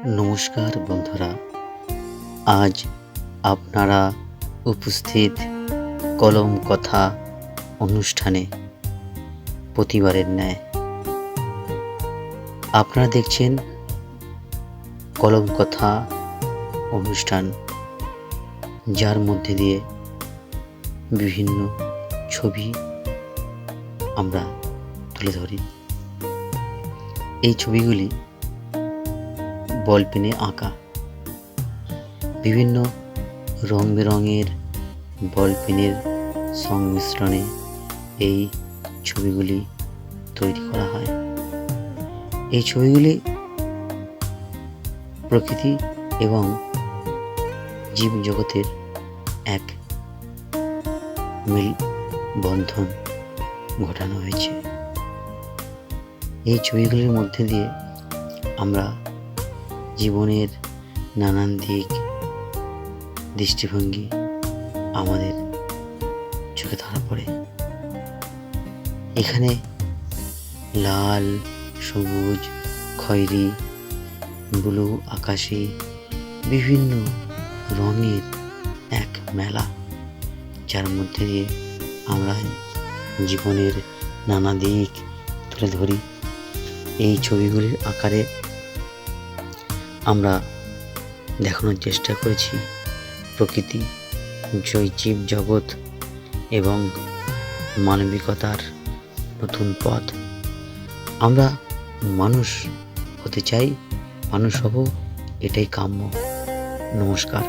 নমস্কার বন্ধুরা, আজ আপনারা উপস্থিত কলম কথা অনুষ্ঠানে প্রতিবারের ন্যায়। আপনারা দেখছেন কলম কথা অনুষ্ঠান, যার মধ্যে দিয়ে বিভিন্ন ছবি আমরা তুলে ধরি। এই ছবিগুলি বল পেনে আঁকা, বিভিন্ন রং বেরঙের বল পেনের সংমিশ্রণে এই ছবিগুলি তৈরি করা হয়। এই ছবিগুলি প্রকৃতি এবং জীব জগতের এক মিল বন্ধন ঘটানো হয়েছে। এই ছবিগুলির মধ্যে দিয়ে আমরা জীবনের নানান দিক, দৃষ্টিভঙ্গি আমাদের চোখে ধরা পড়ে। এখানে লাল, সবুজ, খয়েরি, ব্লু, আকাশি বিভিন্ন রঙের এক মেলা, যার মধ্যে দিয়ে আমরা জীবনের নানা দিক তুলে ধরি। এই ছবিগুলির আকারে আমরা দেখানোর চেষ্টা করেছি প্রকৃতি, জীব জগৎ এবং মানবিকতার নতুন পথ। আমরা মানুষ হতে চাই, মানুষ হব, এটাই কাম্য। নমস্কার।